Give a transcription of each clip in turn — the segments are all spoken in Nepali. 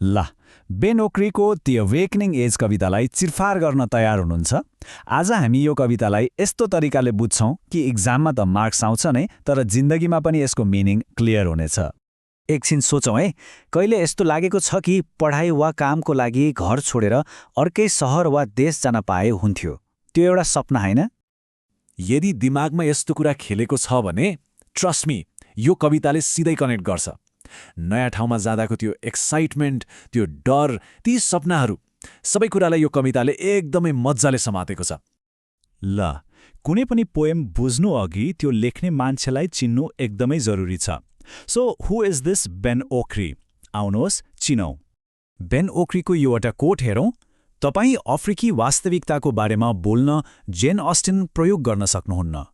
ल बेन ओक्रीको द अवेकनिङ एज कवितालाई चिरफार गर्न तयार हुनुहुन्छ? आज हामी यो कवितालाई यस्तो तरिकाले बुझ्छौं कि इक्जाममा त मार्क्स आउँछ नै, तर जिन्दगीमा पनि यसको मिनिङ क्लियर हुनेछ। एकछिन सोचौं है, कहिले यस्तो लागेको छ कि पढाइ वा कामको लागि घर छोडेर अर्कै सहर वा देश जान पाए हुन्थ्यो? त्यो एउटा सपना होइन? यदि दिमागमा यस्तो कुरा खेलेको छ भने ट्रस्ट मी, यो कविताले सिधै कनेक्ट गर्छ। नयाँ ठाउँमा जाँदाको त्यो एक्साइटमेन्ट, त्यो डर, ती सपनाहरू, सबै कुरालाई यो कविताले एकदमै मज्जाले समातेको छ। ल, कुनै पनि पोएम बुझ्नु अघि त्यो लेख्ने मान्छेलाई चिन्नु एकदमै जरुरी छ। So who is this Ben Okri? आउनुहोस् चिनौं। बेन ओक्रीको यो एउटा कोट हेरौं। तपाईँ अफ्रिकी वास्तविकताको बारेमा बोल्न जेन अस्टिन प्रयोग गर्न सक्नुहुन्न।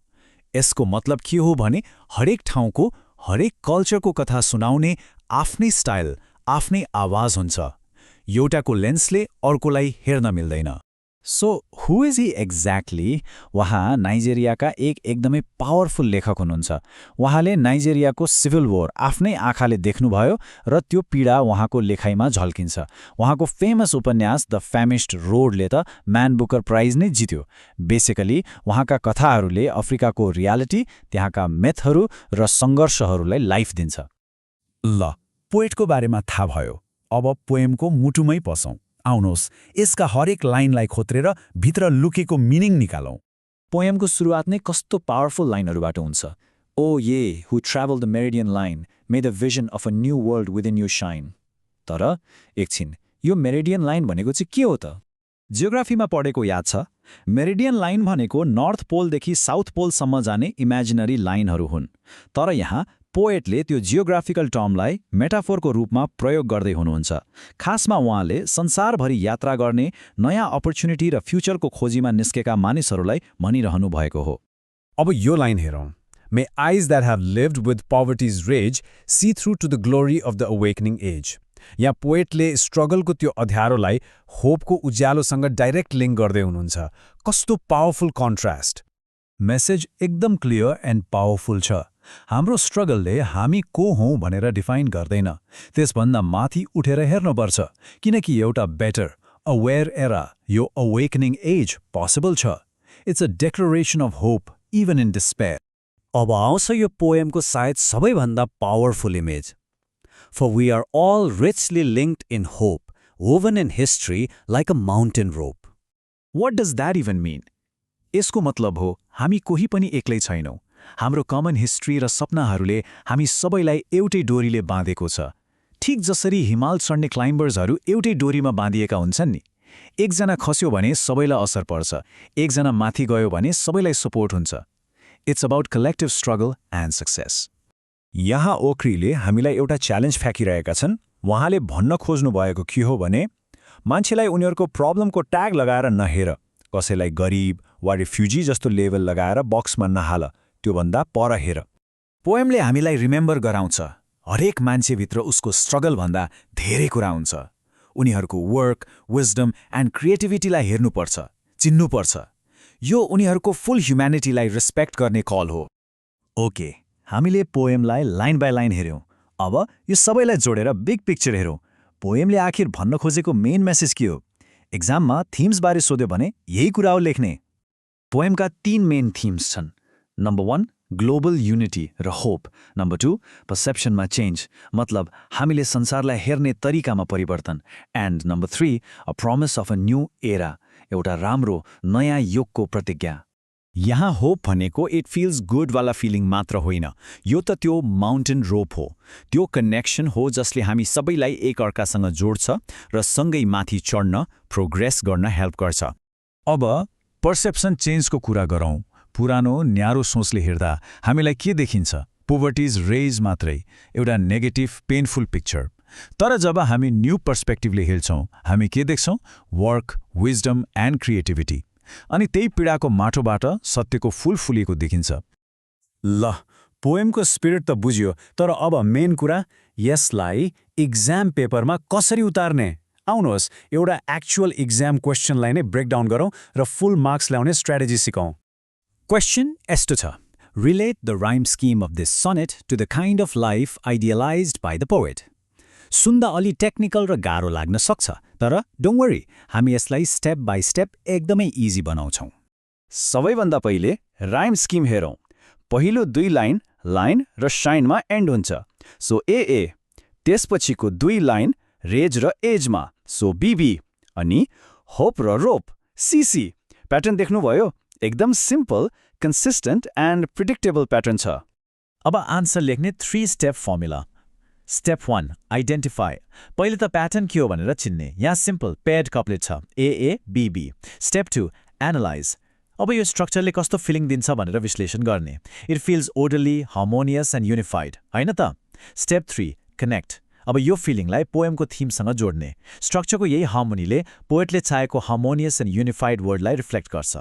यसको मतलब के हो भने हरेक ठाउँको, हरेक कल्चरको कथा सुनाउने आफ्नै स्टाइल, आफ्नै आवाज हुन्छ। एउटाको लेन्सले अर्कोलाई हेर्न मिल्दैन। So who is he exactly? उहाँ नाइजेरियाका एकदमै पावरफुल लेखक हुनुहुन्छ। उहाँले नाइजेरियाको सिभिल वोर आफ्नै आँखाले देख्नुभयो र त्यो पीडा उहाँको लेखाइमा झल्किन्छ। उहाँको फेमस उपन्यास द फ्यामिस्ड रोडले त म्यान बुकर प्राइज नै जित्यो। बेसिकली उहाँका कथाहरूले अफ्रिकाको रियालिटी, त्यहाँका मेथहरू र सङ्घर्षहरूलाई लाइफ दिन्छ। ल, पोएटको बारेमा थाहा भयो। अब पोएमको मुटुमै पसौं। आउनुहोस् यसका हरेक लाइनलाई खोत्रेर भित्र लुकेको मिनिङ निकालौं। पोएमको सुरुवात नै कस्तो पावरफुल लाइनहरूबाट हुन्छ। O ye who travel the meridian line, may the vision of a new world within you shine. तर एकछिन, यो मेरिडियन लाइन भनेको चाहिँ के हो त? जियोग्राफीमा पढेको याद छ? मेरिडियन लाइन भनेको नर्थ पोलदेखि साउथ पोलसम्म जाने इमेजिनरी लाइनहरू हुन्। तर यहाँ पोएटले त्यो जियोग्राफिकल टर्मलाई मेटाफोरको रूपमा प्रयोग गर्दै हुनुहुन्छ। खासमा उहाँले संसारभरि यात्रा गर्ने, नयाँ अपर्च्युनिटी र फ्युचरको खोजीमा निस्केका मानिसहरूलाई भनिरहनु भएको हो। अब यो लाइन हेरौं। May eyes that have lived with poverty's rage see through to the glory of the awakening age. यहाँ पोएटले स्ट्रगलको त्यो अध्यारोलाई होपको उज्यालोसँग डाइरेक्ट लिङ्क गर्दै हुनुहुन्छ। कस्तो पावरफुल कन्ट्रास्ट! मेसेज एकदम क्लियर एन्ड पावरफुल छ। हाम्रो स्ट्रगलले हामी को हौं भनेर डिफाइन गर्दैन, त्यसभन्दा माथि उठेर हेर्नुपर्छ, किनकि एउटा बेटर, अवेयर एरा, यो अवेकनिङ एज पोसिबल छ। It's a declaration of hope even in despair. अब आउँछ यो पोएमको सायद सबैभन्दा powerful image. For we are all richly linked in hope, woven in history like a mountain rope. What does that even mean? यसको मतलब हो हामी कोही पनि एक्लै छैनौं। हाम्रो कमन हिस्ट्री र सपनाहरूले हामी सबैलाई एउटै डोरीले बाँधेको छ। ठीक जसरी हिमाल चढ्ने क्लाइम्बर्सहरू एउटै डोरीमा बाँधिएका हुन्छन् नि। एकजना खस्यो भने सबैलाई असर पर्छ, एकजना माथि गयो भने सबैलाई सपोर्ट हुन्छ। It's about collective struggle and success. यहाँ ओक्रीले हामीलाई एउटा च्यालेन्ज फ्याँकिरहेका छन्। उहाँले भन्न खोज्नु भएको के हो भने मान्छेलाई उनीहरूको प्रब्लमको ट्याग लगाएर नहेर, कसैलाई गरिब वा रिफ्युजी जस्तो लेभल लगाएर बक्समा नहाल, त्योभन्दा पर हेर। पोएमले हामीलाई रिमेम्बर गराउँछ हरेक मान्छेभित्र उसको स्ट्रगलभन्दा धेरै कुरा हुन्छ। उनीहरूको वर्क, विजडम एन्ड क्रिएटिभिटीलाई हेर्नुपर्छ, चिन्नुपर्छ। यो उनीहरूको फुल ह्युम्यानिटीलाई रेस्पेक्ट गर्ने कल हो। ओके, हामीले पोएमलाई लाइन बाई लाइन हेर्यौं। अब यो सबैलाई जोडेर बिग पिक्चर हेरौं। पोएमले आखिर भन्न खोजेको मेन मेसेज के हो? एक्जाममा थिम्सबारे सोध्यो भने यही कुरा हो लेख्ने। पोएमका 3 मेन थिम्स छन्। नम्बर 1 ग्लोबल युनिटी र होप। नम्बर 2 पर्सेप्सनमा चेन्ज, मतलब हामीले संसारलाई हेर्ने तरिकामा परिवर्तन। And number 3 a promise of a new era, एउटा राम्रो नयाँ युगको प्रतिज्ञा। यहाँ होप भनेको इट फिल्स गुड वाला फिलिङ मात्र होइन, यो त त्यो माउन्टेन रोप हो। त्यो कनेक्सन हो जसले हामी सबैलाई एक अर्कासँग जोड्छ र सँगै माथि चढ्न, प्रोग्रेस गर्न हेल्प गर्छ। अब पर्सेप्सन चेन्जको कुरा गरौँ। पुरानो न्यारो सोचले हेर्दा हामीलाई के देखिन्छ? पोभर्टीज रेज मात्रै, एउटा नेगेटिभ पेनफुल पिक्चर। तर जब हामी न्यू पर्सपेक्टिभले हेर्छौँ, हामी के देख्छौँ? Work, wisdom and creativity. अनि त्यही पीडाको माटोबाट सत्यको फूल फुलेको देखिन्छ। ल, पोएमको स्पिरिट त बुझ्यो, तर अब मेन कुरा, यसलाई एक्जाम पेपरमा कसरी उतार्ने? आउनुहोस् एउटा एक्चुअल एक्जाम क्वेशनलाई नै ब्रेकडाउन गरौँ र फुल मार्क्स ल्याउने स्ट्र्याटेजी सिकौँ। क्वेशन यस्तो छ: Relate the rhyme scheme of this sonnet to the kind of life idealized by the poet. सुन्दा अलि टेक्निकल र गाह्रो लाग्न सक्छ, तर डोन्ट वरी, हामी यसलाई स्टेप बाई स्टेप एकदमै इजी बनाउँछौँ। सबैभन्दा पहिले राइम स्किम हेरौँ। पहिलो 2 लाइन लाइन र शाइनमा एन्ड हुन्छ, सो ए। त्यसपछिको 2 लाइन रेज र एजमा, सो बीबी, अनि होप र रोप सीसी। प्याटर्न देख्नुभयो? एकदम simple, consistent and predictable pattern छ। अब आन्सर लेख्ने 3 स्टेप फर्मुला। Step 1 identify. पहिले त प्याटर्न के हो भनेर चिन्ने। यहाँ सिम्पल पेयर्ड कप्लेट छ, ए बीबी। Step 2 analyse. अब यो स्ट्रक्चरले कस्तो फिलिङ दिन्छ भनेर विश्लेषण गर्ने। It feels orderly, harmonious and unified, होइन त? Step 3 connect. अब यो फिलिङलाई पोएमको थिमसँग जोड्ने। स्ट्रक्चरको यही हार्मोनीले पोएटले चाहेको हार्मोनियस एन्ड युनिफाइड वर्डलाई रिफ्लेक्ट गर्छ।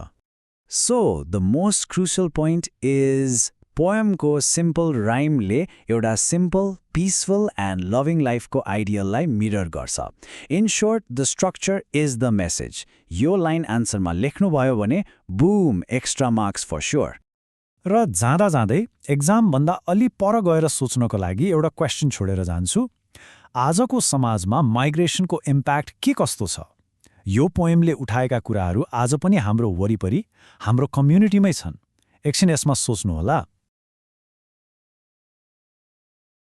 So the most crucial point is पोएमको सिम्पल राइमले एउटा सिम्पल, पिसफुल एन्ड लभिङ लाइफको आइडियललाई मिरर गर्छ। In short, the structure is the message. यो लाइन आन्सरमा लेख्नुभयो भने boom, extra marks for sure. र जाँदा जाँदै एक्जामभन्दा अलि पर गएर सोच्नको लागि एउटा क्वेसन छोडेर जान्छु। आजको समाजमा माइग्रेसनको इम्प्याक्ट के कस्तो छ? यो पोएमले उठाएका कुराहरू आज पनि हाम्रो वरिपरि, हाम्रो कम्युनिटीमै छन्। एकछिन यसमा सोच्नुहोला।